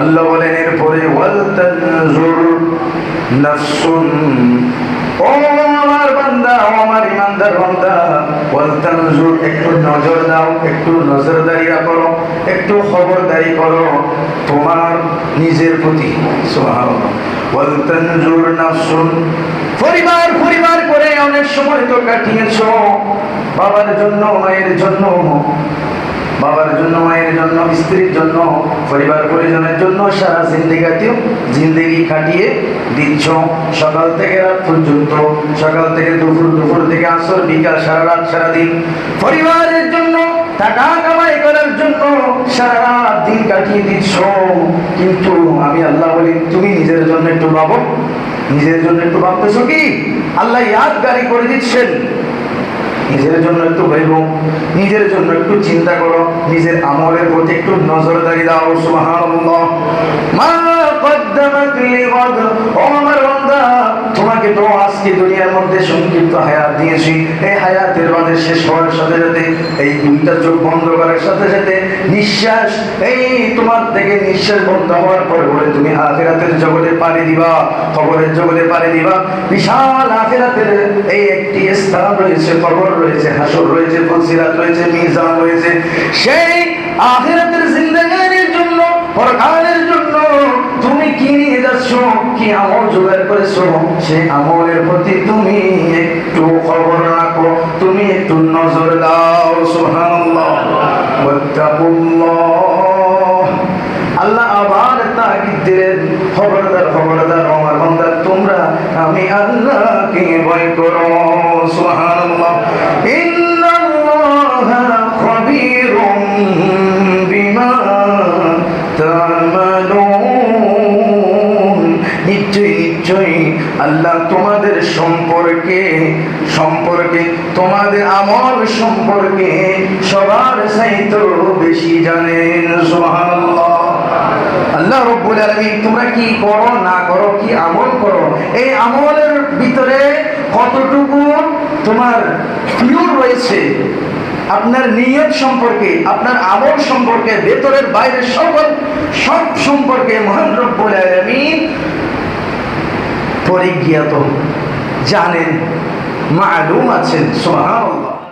আল্লাহ বলেন এরপরে ওয়াল তানজুর নাফসুন, ও আমার বান্দা, ও আমার ইমানদার বান্দা, ওয়াল তানজুর, একটু নজর দাও, একটু নজরদারি করো, একটু খবরদারি করো তোমার নিজের প্রতি। সুবহানাল্লাহ। ওয়াল তানজুর নাফসুন, পরিবার পরিবার করে অনেক সময় তো কাটিয়েছো, বাবার জন্য, মায়ের জন্য, বাবার জন্য, মায়ের জন্য, স্ত্রীর জন্য, পরিবার পরিজনের জন্য সারা জিন্দেগি কাটিয়ে দিচ্ছ। সকাল থেকে রাত পর্যন্ত, সকাল থেকে দুপুর, দুপুর থেকে আসর, বিকাল, সারা রাত সারাদিন পরিবারের জন্য, টাকা কামাই করার জন্য সারা রাত দিন কাটিয়ে দিচ্ছ। কিন্তু আমি আল্লাহ বলি তুমি নিজের জন্য একটু ভাবো, নিজের জন্য একটু ভাবতেছো কি? আল্লাহ ইয়াদগারি করে দিচ্ছেন, নিজের জন্য একটু ভেবো, নিজের জন্য একটু চিন্তা করো, নিজের আমলের প্রতি একটু নজরদারি দাও। সুবহানাল্লাহ। মা কদ্দামাত লিগাদ, ও আমার বান্দা, তোমাকে তো আজকে দুনিয়ার মধ্যে সংক্ষিপ্ত হায়াত দিয়েছি, এই হায়াতের মাঝে শেষ হওয়ার সাথে সাথে, এই দুইটা চোখ বন্ধ করার সাথে সাথে নিঃশ্বাস, এই তোমার থেকে নিঃশ্বাস বন্ধ হওয়ার পরে বলে তুমি আখিরাতের জগতে পাড়ি দিবা, কবরের জগতে পাড়ি দিবা। বিশাল আখিরাতের এই একটি স্থান রয়েছে, কবর রয়েছে, হাসর রয়েছে, ফুলসিরাত রয়েছে, মিজান রয়েছে। সেই আখিরাতের জিন্দেগির জন্য, পরকালের জন্য তুমি কি নিয়ে যাচ্ছ, কি আমল জোগাড় করেছো, সেই আমলের প্রতি তুমি একটু খবর রাখো, তুমি একটু নজর দাও। সুবহানাল্লাহ। ওয়াত্তাকুল্লাহ, আল্লাহ আবার তাকিদ দিলেন, খবরদার, খবরদার আমার বান্দা, তোমরা আমি আল্লাহকে ভয় করো। সুবহানাল্লাহ। ইন্নাল্লাহা খাবীরুম বিমা তা'মালুন, নিশ্চয়ই আল্লাহ তোমাদের সম্পর্কে, তোমাদের আমল সম্পর্কে সবার চাইতে বেশি জানেন। সুবহানাল্লাহ। আল্লাহ রাব্বুল আলামিন তোমরা কি করো না করো, কি আমল করো, এই আমলের ভিতরে কতটুকু তোমার পিওর রয়েছে, আপনার নিয়ত সম্পর্কে, আপনার আমল সম্পর্কে, ভেতরের বাইরের সব সম্পর্কে মহান রব্বুল আলামিন পরিজ্ঞাত, জানেন, মালুম আছেন। সুবহানাল্লাহ।